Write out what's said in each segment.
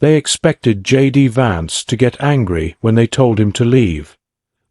They expected J.D. Vance to get angry when they told him to leave.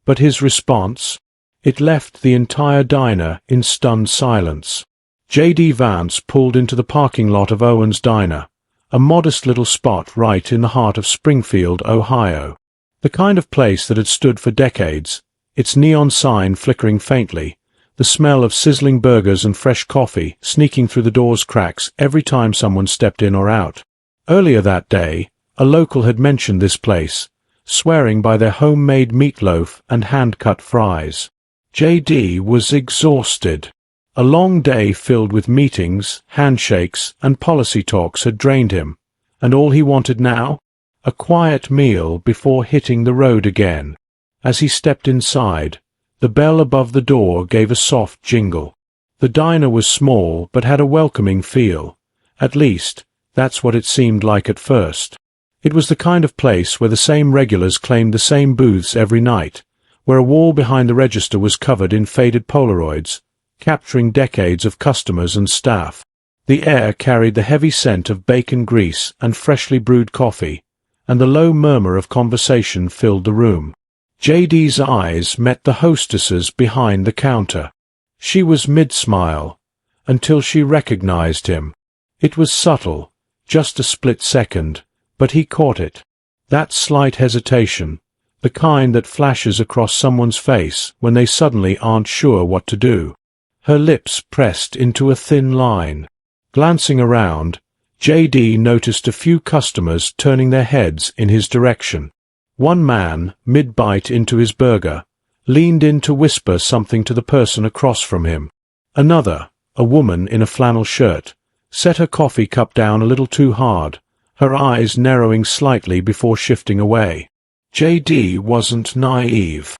But his response? It left the entire diner in stunned silence. J.D. Vance pulled into the parking lot of Owen's Diner, a modest little spot right in the heart of Springfield, Ohio. The kind of place that had stood for decades, its neon sign flickering faintly, the smell of sizzling burgers and fresh coffee sneaking through the door's cracks every time someone stepped in or out. Earlier that day, a local had mentioned this place, swearing by their homemade meatloaf and hand-cut fries. J.D. was exhausted. A long day filled with meetings, handshakes, and policy talks had drained him, and all he wanted now? A quiet meal before hitting the road again. As he stepped inside, the bell above the door gave a soft jingle. The diner was small but had a welcoming feel. At least, that's what it seemed like at first. It was the kind of place where the same regulars claimed the same booths every night, where a wall behind the register was covered in faded Polaroids, capturing decades of customers and staff. The air carried the heavy scent of bacon grease and freshly brewed coffee, and the low murmur of conversation filled the room. J.D.'s eyes met the hostess's behind the counter. She was mid-smile, until she recognized him. It was subtle, just a split second, but he caught it. That slight hesitation, the kind that flashes across someone's face when they suddenly aren't sure what to do. Her lips pressed into a thin line. Glancing around, J.D. noticed a few customers turning their heads in his direction. One man, mid-bite into his burger, leaned in to whisper something to the person across from him. Another, a woman in a flannel shirt, set her coffee cup down a little too hard, her eyes narrowing slightly before shifting away. J.D. wasn't naive.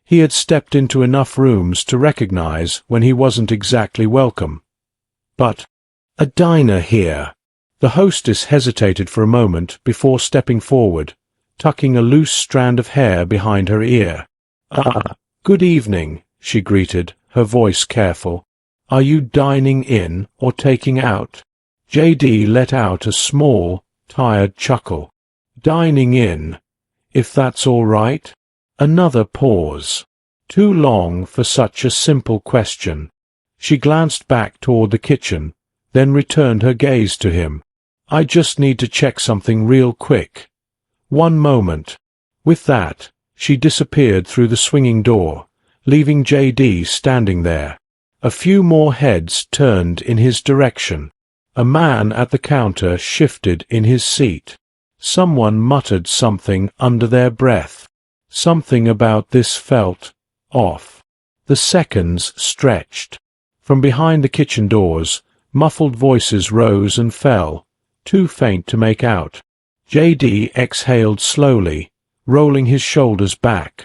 He had stepped into enough rooms to recognize when he wasn't exactly welcome. But, a diner here. The hostess hesitated for a moment before stepping forward, tucking a loose strand of hair behind her ear. Good evening, she greeted, her voice careful. Are you dining in or taking out? J.D. let out a small, tired chuckle. Dining in, if that's all right. Another pause. Too long for such a simple question. She glanced back toward the kitchen, then returned her gaze to him. I just need to check something real quick. One moment. With that, she disappeared through the swinging door, leaving J.D. standing there. A few more heads turned in his direction. A man at the counter shifted in his seat. Someone muttered something under their breath. Something about this felt off. The seconds stretched. From behind the kitchen doors, muffled voices rose and fell, too faint to make out. J.D. exhaled slowly, rolling his shoulders back.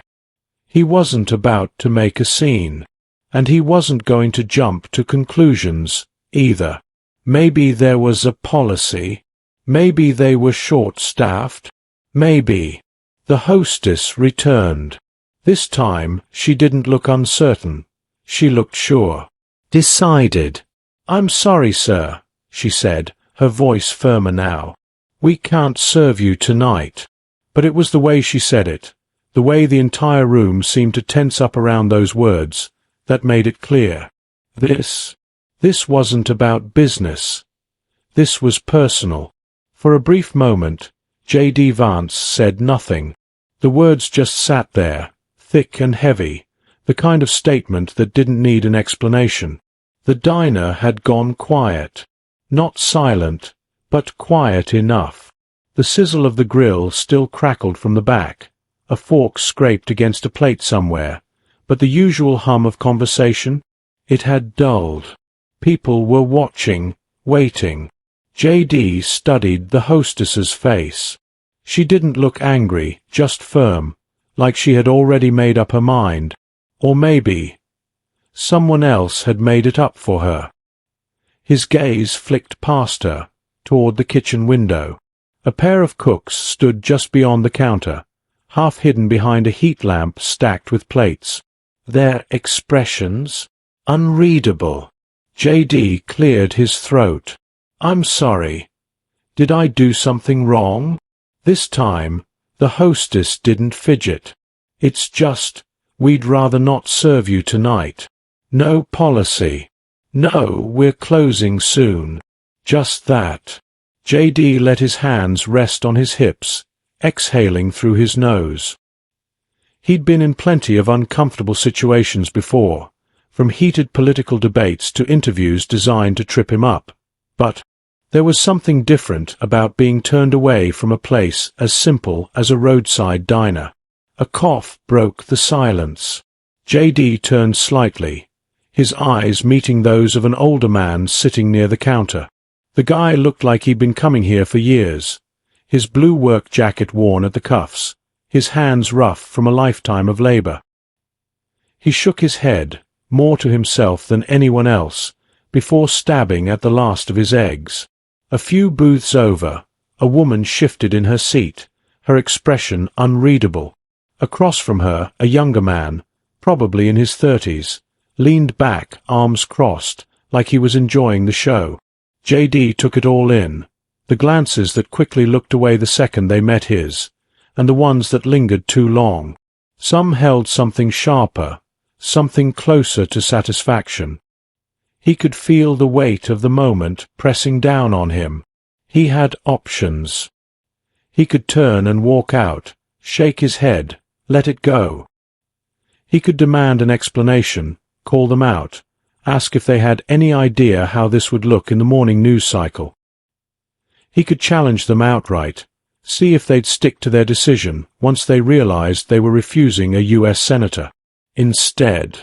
He wasn't about to make a scene, and he wasn't going to jump to conclusions, either. Maybe there was a policy. Maybe they were short-staffed. Maybe. The hostess returned. This time she didn't look uncertain. She looked sure. Decided. I'm sorry, sir, she said, her voice firmer now. We can't serve you tonight. But it was the way she said it, the way the entire room seemed to tense up around those words, that made it clear. This wasn't about business. This was personal. For a brief moment, J.D. Vance said nothing. The words just sat there, thick and heavy, the kind of statement that didn't need an explanation. The diner had gone quiet. Not silent, but quiet enough. The sizzle of the grill still crackled from the back. A fork scraped against a plate somewhere, but the usual hum of conversation? It had dulled. People were watching, waiting. J.D. studied the hostess's face. She didn't look angry, just firm, like she had already made up her mind. Or maybe someone else had made it up for her. His gaze flicked past her, toward the kitchen window. A pair of cooks stood just beyond the counter, half hidden behind a heat lamp stacked with plates. Their expressions? Unreadable. J.D. cleared his throat. I'm sorry. Did I do something wrong? This time, the hostess didn't fidget. It's just, we'd rather not serve you tonight. No policy. No, we're closing soon. Just that. JD let his hands rest on his hips, exhaling through his nose. He'd been in plenty of uncomfortable situations before, from heated political debates to interviews designed to trip him up. But there was something different about being turned away from a place as simple as a roadside diner. A cough broke the silence. JD turned slightly, his eyes meeting those of an older man sitting near the counter. The guy looked like he'd been coming here for years, his blue work jacket worn at the cuffs, his hands rough from a lifetime of labor. He shook his head, more to himself than anyone else, before stabbing at the last of his eggs. A few booths over, a woman shifted in her seat, her expression unreadable. Across from her, a younger man, probably in his 30s, leaned back, arms crossed, like he was enjoying the show. JD took it all in, the glances that quickly looked away the second they met his, and the ones that lingered too long. Some held something sharper, something closer to satisfaction. He could feel the weight of the moment pressing down on him. He had options. He could turn and walk out, shake his head, let it go. He could demand an explanation, call them out, ask if they had any idea how this would look in the morning news cycle. He could challenge them outright, see if they'd stick to their decision once they realized they were refusing a U.S. senator. Instead,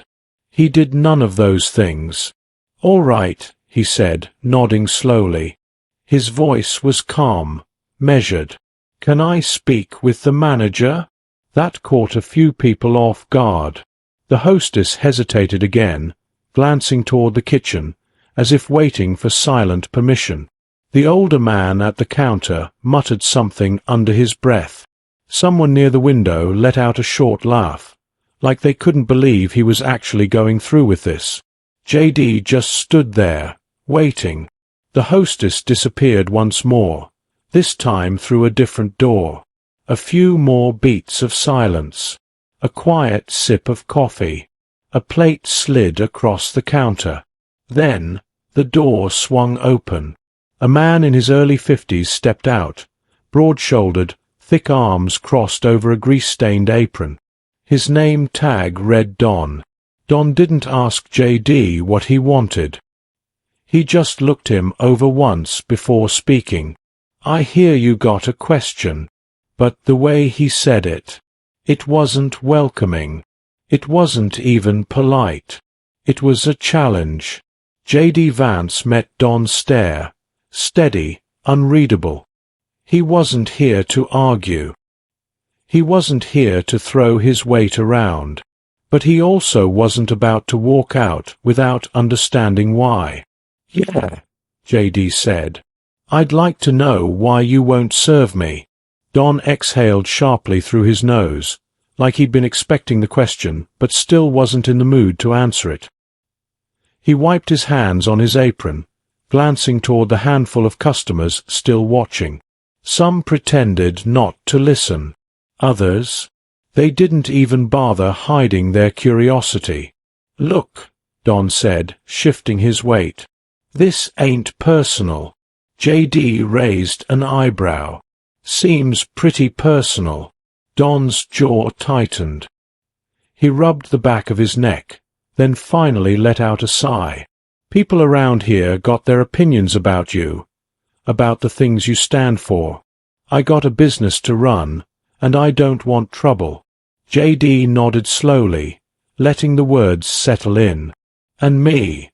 he did none of those things. "All right," he said, nodding slowly. His voice was calm, measured. "Can I speak with the manager?" That caught a few people off guard. The hostess hesitated again, glancing toward the kitchen, as if waiting for silent permission. The older man at the counter muttered something under his breath. Someone near the window let out a short laugh, like they couldn't believe he was actually going through with this. JD just stood there, waiting. The hostess disappeared once more, this time through a different door. A few more beats of silence. A quiet sip of coffee. A plate slid across the counter. Then, the door swung open. A man in his early 50s stepped out, broad-shouldered, thick arms crossed over a grease-stained apron. His name tag read Don. Don didn't ask JD what he wanted. He just looked him over once before speaking. "I hear you got a question." But the way he said it, it wasn't welcoming. It wasn't even polite. It was a challenge. JD Vance met Don's stare, steady, unreadable. He wasn't here to argue. He wasn't here to throw his weight around. But he also wasn't about to walk out without understanding why. "Yeah," JD said. "I'd like to know why you won't serve me." Don exhaled sharply through his nose, like he'd been expecting the question, but still wasn't in the mood to answer it. He wiped his hands on his apron, glancing toward the handful of customers still watching. Some pretended not to listen. Others, they didn't even bother hiding their curiosity. "Look," Don said, shifting his weight. "This ain't personal." JD raised an eyebrow. "Seems pretty personal." Don's jaw tightened. He rubbed the back of his neck, then finally let out a sigh. "People around here got their opinions about you, about the things you stand for. I got a business to run, and I don't want trouble." JD nodded slowly, letting the words settle in. "And me?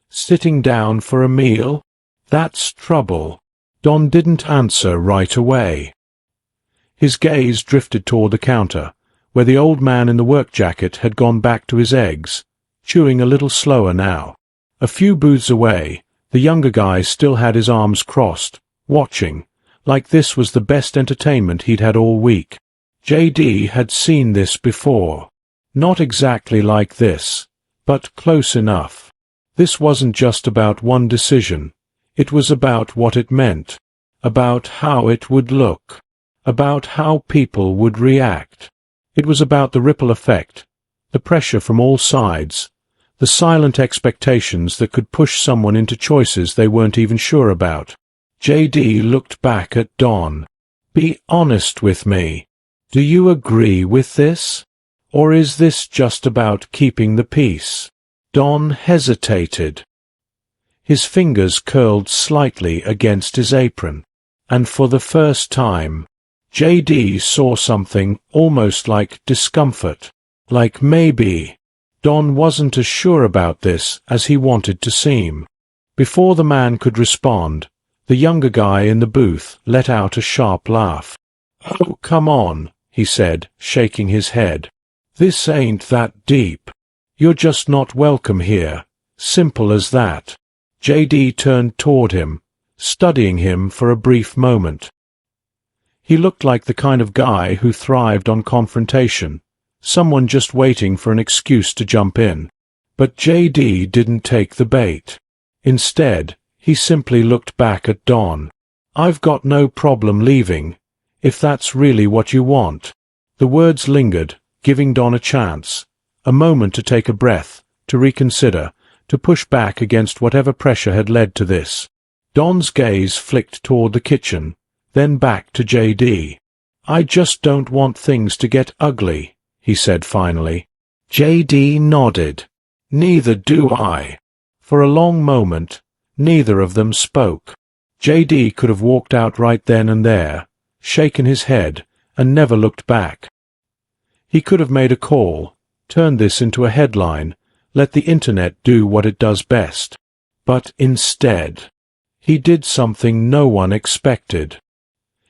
Sitting down for a meal? That's trouble." Don didn't answer right away. His gaze drifted toward the counter, where the old man in the work jacket had gone back to his eggs, chewing a little slower now. A few booths away, the younger guy still had his arms crossed, watching, like this was the best entertainment he'd had all week. JD had seen this before. Not exactly like this, but close enough. This wasn't just about one decision. It was about what it meant. about how it would look, about how people would react. It was about the ripple effect, the pressure from all sides, the silent expectations that could push someone into choices they weren't even sure about. JD looked back at Don. Be honest with me. Do you agree with this? Or is this just about keeping the peace? Don hesitated. His fingers curled slightly against his apron, and for the first time, JD saw something almost like discomfort, like maybe. Don wasn't as sure about this as he wanted to seem. Before the man could respond, the younger guy in the booth let out a sharp laugh. "Oh, come on," he said, shaking his head. "This ain't that deep. You're just not welcome here. Simple as that." JD turned toward him, studying him for a brief moment. He looked like the kind of guy who thrived on confrontation, someone just waiting for an excuse to jump in. But JD didn't take the bait. Instead, he simply looked back at Don. "I've got no problem leaving, if that's really what you want." The words lingered, giving Don a chance, a moment to take a breath, to reconsider, to push back against whatever pressure had led to this. Don's gaze flicked toward the kitchen, then back to JD. "I just don't want things to get ugly," he said finally. JD nodded. "Neither do I." For a long moment, neither of them spoke. JD could have walked out right then and there, shaken his head, and never looked back. He could have made a call, turned this into a headline, let the internet do what it does best. But instead, he did something no one expected.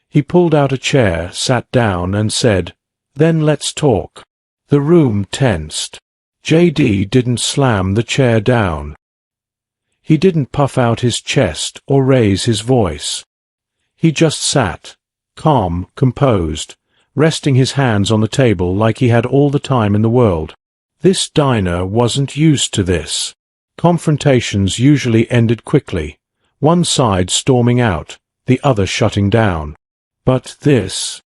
He pulled out a chair, sat down, and said, "Then let's talk." The room tensed. JD didn't slam the chair down. He didn't puff out his chest or raise his voice. He just sat, calm, composed, resting his hands on the table like he had all the time in the world. This diner wasn't used to this. Confrontations usually ended quickly, one side storming out, the other shutting down. But this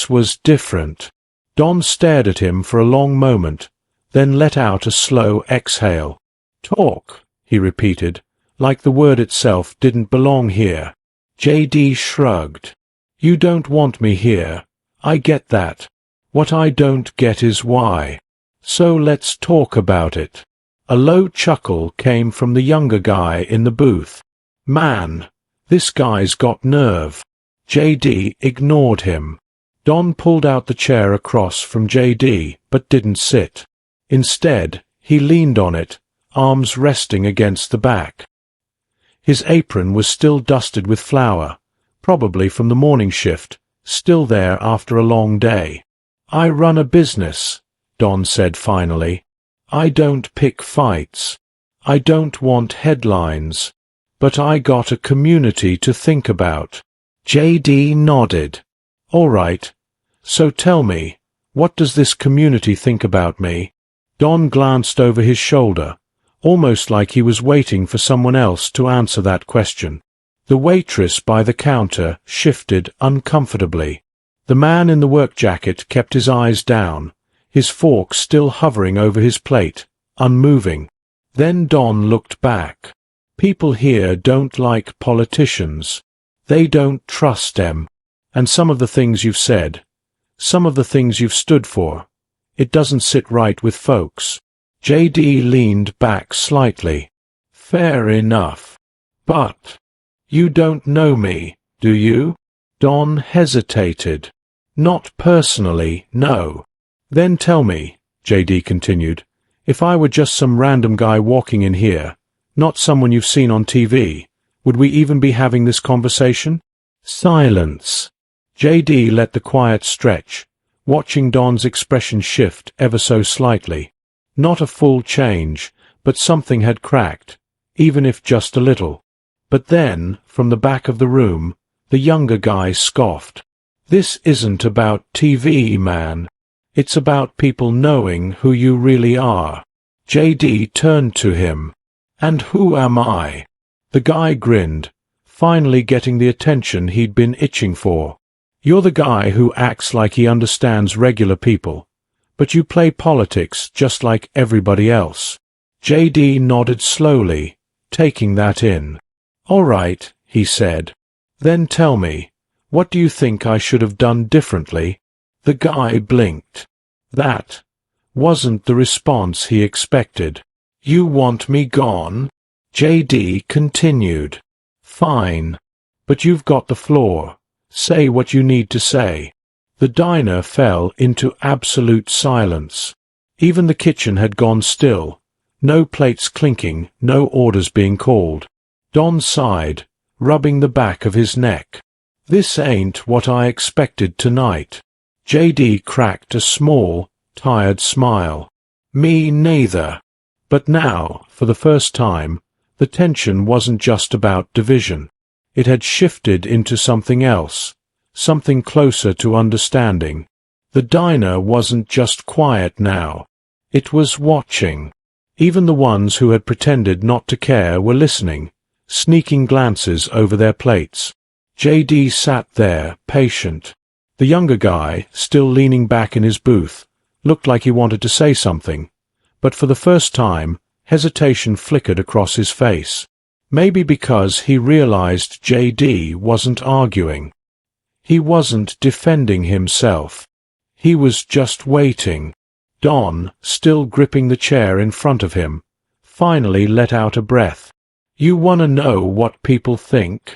was different. Don stared at him for a long moment, then let out a slow exhale. "Talk," he repeated, like the word itself didn't belong here. JD shrugged. "You don't want me here. I get that. What I don't get is why. So let's talk about it." A low chuckle came from the younger guy in the booth. "Man, this guy's got nerve." JD ignored him. Don pulled out the chair across from JD, but didn't sit. Instead, he leaned on it, arms resting against the back. His apron was still dusted with flour, probably from the morning shift, still there after a long day. "I run a business," Don said finally. "I don't pick fights. I don't want headlines. But I got a community to think about." JD nodded. "All right. So tell me, what does this community think about me?" Don glanced over his shoulder, almost like he was waiting for someone else to answer that question. The waitress by the counter shifted uncomfortably. The man in the work jacket kept his eyes down, his fork still hovering over his plate, unmoving. Then Don looked back. "People here don't like politicians. They don't trust them. And some of the things you've said, some of the things you've stood for, it doesn't sit right with folks." JD leaned back slightly. "Fair enough. But you don't know me, do you?" Don hesitated. "Not personally, no." "Then tell me," JD continued, "if I were just some random guy walking in here, not someone you've seen on TV, would we even be having this conversation?" Silence. JD let the quiet stretch, watching Don's expression shift ever so slightly. Not a full change, but something had cracked, even if just a little. But then, from the back of the room, the younger guy scoffed. "This isn't about TV, man. It's about people knowing who you really are." JD turned to him. "And who am I?" The guy grinned. finally getting the attention he'd been itching for. "You're the guy who acts like he understands regular people, but you play politics just like everybody else." JD nodded slowly, taking that in. "All right," he said. "Then tell me, what do you think I should have done differently?" The guy blinked. That wasn't the response he expected. "You want me gone?" JD continued. "Fine. But you've got the floor. Say what you need to say." The diner fell into absolute silence. Even the kitchen had gone still. No plates clinking, no orders being called. Don sighed, rubbing the back of his neck. "This ain't what I expected tonight." JD cracked a small, tired smile. "Me neither." But now, for the first time, the tension wasn't just about division. It had shifted into something else, something closer to understanding. The diner wasn't just quiet now. It was watching. Even the ones who had pretended not to care were listening, sneaking glances over their plates. JD sat there, patient. The younger guy, still leaning back in his booth, looked like he wanted to say something, but for the first time, hesitation flickered across his face. Maybe because he realized JD wasn't arguing. He wasn't defending himself. He was just waiting. Don, still gripping the chair in front of him, finally let out a breath. "You want to know what people think?"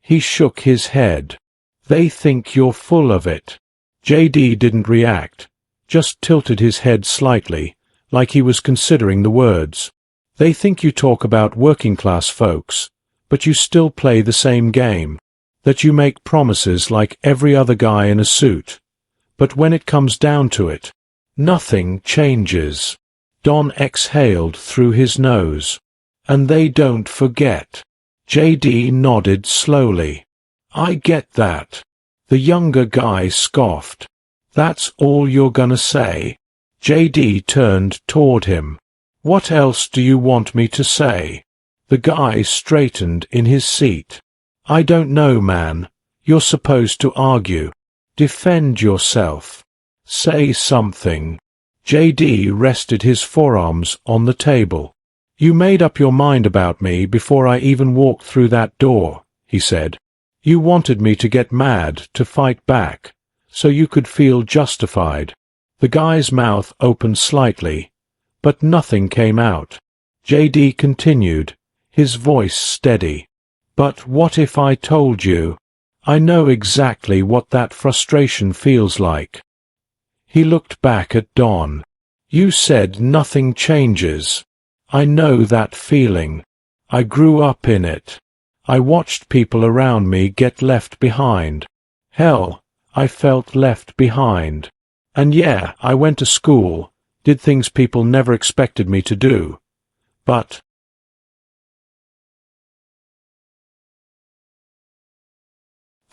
He shook his head. "They think you're full of it." JD didn't react, just tilted his head slightly, like he was considering the words. "They think you talk about working-class folks, but you still play the same game. That you make promises like every other guy in a suit. But when it comes down to it, nothing changes." Don exhaled through his nose. "And they don't forget." JD nodded slowly. "I get that." The younger guy scoffed. "That's all you're gonna say?" JD turned toward him. "What else do you want me to say?" The guy straightened in his seat. "I don't know, man. You're supposed to argue. Defend yourself. Say something." JD rested his forearms on the table. "You made up your mind about me before I even walked through that door," he said. "You wanted me to get mad, to fight back, so you could feel justified." The guy's mouth opened slightly, but nothing came out. JD continued, his voice steady. "But what if I told you? I know exactly what that frustration feels like." He looked back at Don. "You said nothing changes. I know that feeling. I grew up in it. I watched people around me get left behind. Hell, I felt left behind. And yeah, I went to school, did things people never expected me to do. But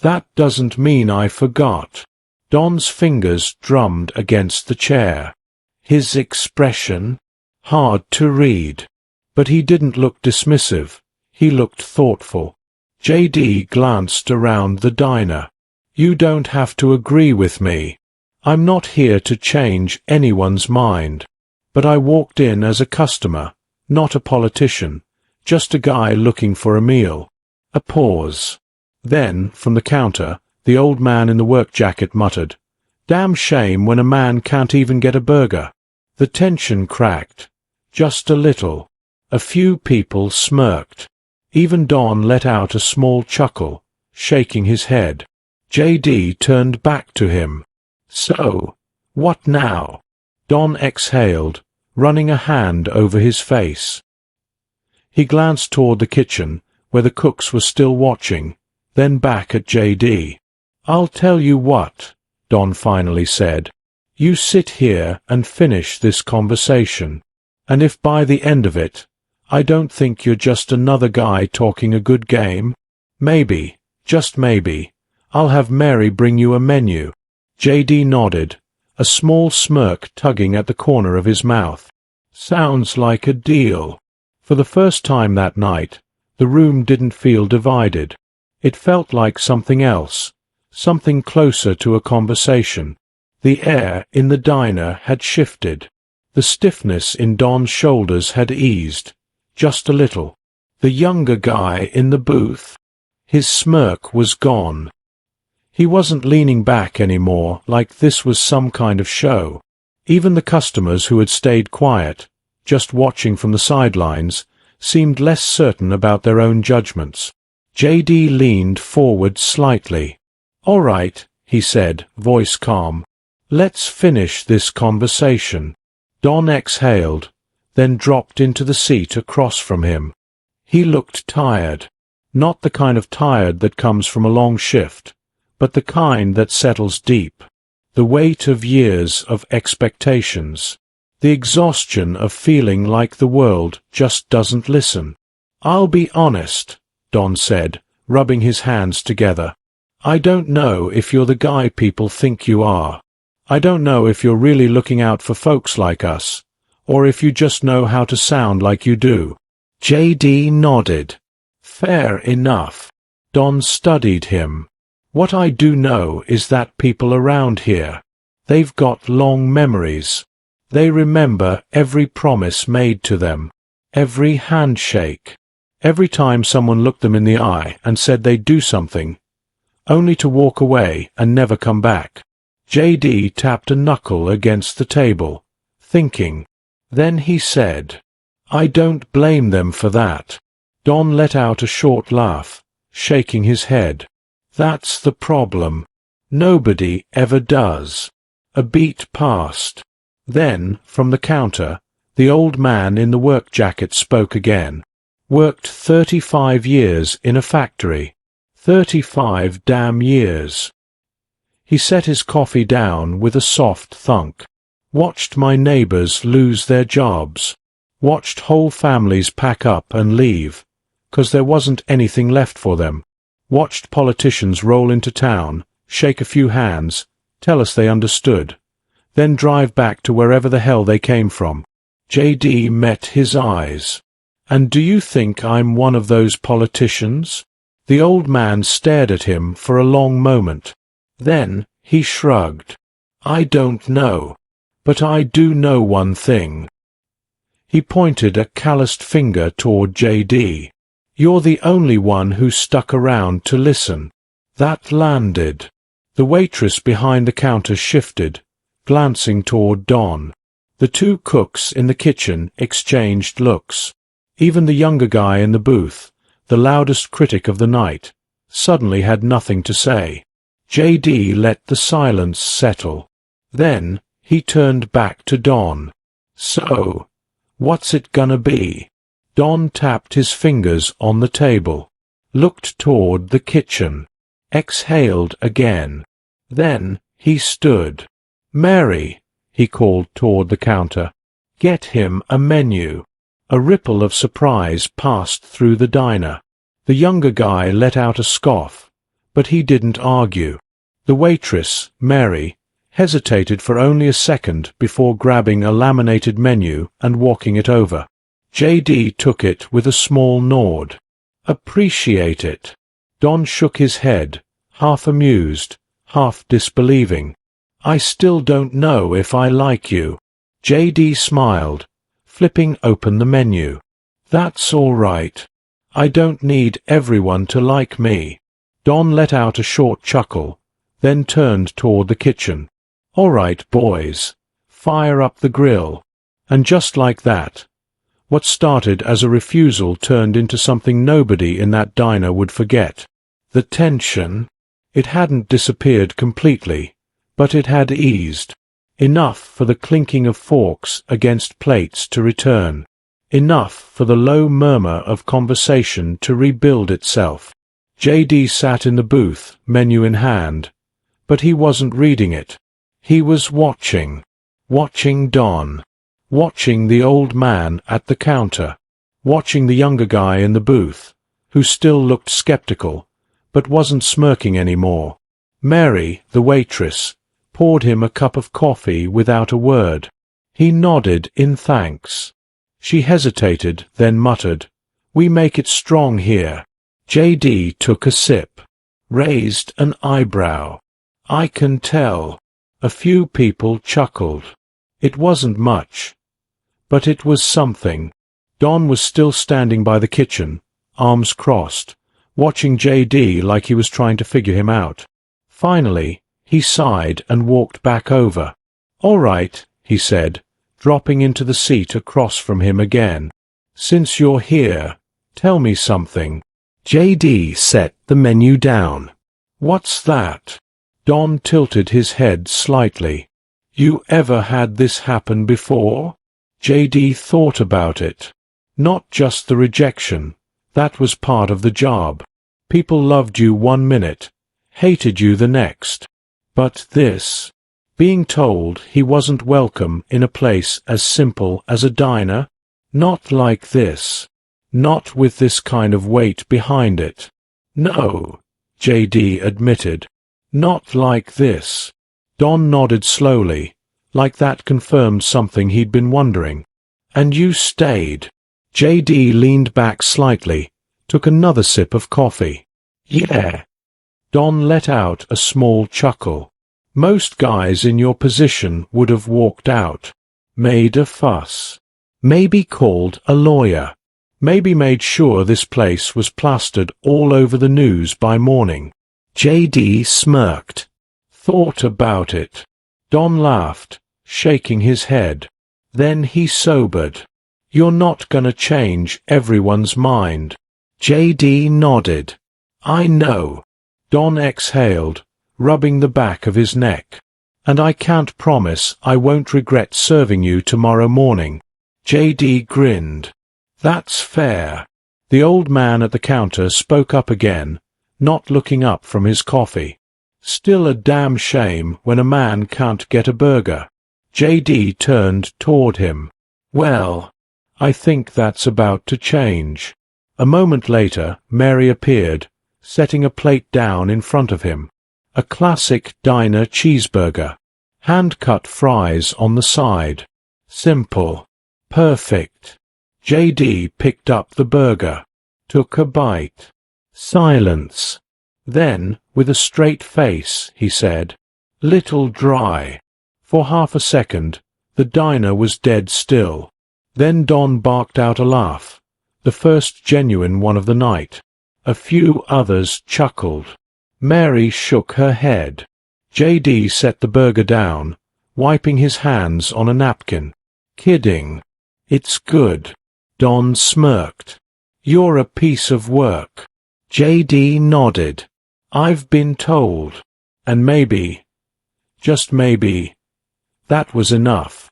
that doesn't mean I forgot." Don's fingers drummed against the chair. His expression? Hard to read. But he didn't look dismissive. He looked thoughtful. JD glanced around the diner. "You don't have to agree with me. I'm not here to change anyone's mind. But I walked in as a customer, not a politician, just a guy looking for a meal." A pause. Then, from the counter, the old man in the work jacket muttered, "Damn shame when a man can't even get a burger." The tension cracked. Just a little. A few people smirked. Even Don let out a small chuckle, shaking his head. JD turned back to him. "So, what now?" Don exhaled, running a hand over his face. He glanced toward the kitchen, where the cooks were still watching, then back at JD. "I'll tell you what," Don finally said. "You sit here and finish this conversation. And if by the end of it, I don't think you're just another guy talking a good game, maybe, just maybe, I'll have Mary bring you a menu." JD nodded, a small smirk tugging at the corner of his mouth. "Sounds like a deal." For the first time that night, the room didn't feel divided. It felt like something else, something closer to a conversation. The air in the diner had shifted. The stiffness in Don's shoulders had eased, just a little. The younger guy in the booth, his smirk was gone. He wasn't leaning back anymore like this was some kind of show. Even the customers who had stayed quiet, just watching from the sidelines, seemed less certain about their own judgments. J.D. leaned forward slightly. "All right," he said, voice calm. "Let's finish this conversation." Don exhaled, then dropped into the seat across from him. He looked tired. Not the kind of tired that comes from a long shift, but the kind that settles deep. The weight of years of expectations. The exhaustion of feeling like the world just doesn't listen. "I'll be honest," Don said, rubbing his hands together. "I don't know if you're the guy people think you are. I don't know if you're really looking out for folks like us, or if you just know how to sound like you do." J.D. nodded. "Fair enough." Don studied him. "What I do know is that people around here, they've got long memories. They remember every promise made to them, every handshake, every time someone looked them in the eye and said they'd do something, only to walk away and never come back." J.D. tapped a knuckle against the table, thinking. Then he said, "I don't blame them for that." Don let out a short laugh, shaking his head. "That's the problem. Nobody ever does." A beat passed. Then, from the counter, the old man in the work jacket spoke again. "Worked 35 years in a factory. 35 damn years." He set his coffee down with a soft thunk. "Watched my neighbors lose their jobs. Watched whole families pack up and leave, 'cause there wasn't anything left for them. Watched politicians roll into town, shake a few hands, tell us they understood, then drive back to wherever the hell they came from." J.D. met his eyes. "And do you think I'm one of those politicians?" The old man stared at him for a long moment. Then he shrugged. "I don't know. But I do know one thing." He pointed a calloused finger toward J.D. "You're the only one who stuck around to listen." That landed. The waitress behind the counter shifted, glancing toward Don. The two cooks in the kitchen exchanged looks. Even the younger guy in the booth, the loudest critic of the night, suddenly had nothing to say. J.D. let the silence settle. Then he turned back to Don. "So, what's it gonna be?" Don tapped his fingers on the table, looked toward the kitchen, exhaled again. Then he stood. "Mary," he called toward the counter, "get him a menu." A ripple of surprise passed through the diner. The younger guy let out a scoff, but he didn't argue. The waitress, Mary, hesitated for only a second before grabbing a laminated menu and walking it over. J.D. took it with a small nod. "Appreciate it." Don shook his head, half amused, half disbelieving. "I still don't know if I like you." J.D. smiled, flipping open the menu. "That's all right. I don't need everyone to like me." Don let out a short chuckle, then turned toward the kitchen. "All right, boys, fire up the grill." And just like that, what started as a refusal turned into something nobody in that diner would forget. The tension, it hadn't disappeared completely, but it had eased. Enough for the clinking of forks against plates to return. Enough for the low murmur of conversation to rebuild itself. J.D. sat in the booth, menu in hand, but he wasn't reading it. He was watching. Watching Don. Watching the old man at the counter. Watching the younger guy in the booth, who still looked skeptical, but wasn't smirking anymore. Mary, the waitress, poured him a cup of coffee without a word. He nodded in thanks. She hesitated, then muttered, "We make it strong here." JD took a sip, raised an eyebrow. I can tell. A few people chuckled. It wasn't much, but it was something. Don was still standing by the kitchen, arms crossed, watching JD like he was trying to figure him out. Finally, he sighed and walked back over. "All right," he said, dropping into the seat across from him again. "Since you're here, tell me something." JD set the menu down. "What's that?" Don tilted his head slightly. "You ever had this happen before?" JD thought about it. Not just the rejection. That was part of the job. People loved you one minute, hated you the next. But this, being told he wasn't welcome in a place as simple as a diner? Not like this. Not with this kind of weight behind it. "No," JD admitted. "Not like this." Don nodded slowly, like that confirmed something he'd been wondering. "And you stayed?" JD leaned back slightly, took another sip of coffee. "Yeah." Don let out a small chuckle. "Most guys in your position would have walked out, made a fuss, maybe called a lawyer, maybe made sure this place was plastered all over the news by morning." JD smirked. "Thought about it." Don laughed, shaking his head. Then he sobered. "You're not gonna change everyone's mind." JD nodded. "I know." Don exhaled, rubbing the back of his neck. "And I can't promise I won't regret serving you tomorrow morning." JD grinned. "That's fair." The old man at the counter spoke up again, not looking up from his coffee. "Still a damn shame when a man can't get a burger." JD turned toward him. "Well, I think that's about to change." A moment later, Mary appeared, setting a plate down in front of him. A classic diner cheeseburger. Hand-cut fries on the side. Simple. Perfect. JD picked up the burger. Took a bite. Silence. Then, with a straight face, he said, "Little dry." For half a second, the diner was dead still. Then Don barked out a laugh, the first genuine one of the night. A few others chuckled. Mary shook her head. JD set the burger down, wiping his hands on a napkin. "Kidding. It's good." Don smirked. "You're a piece of work." JD nodded. "I've been told." And maybe, just maybe, that was enough.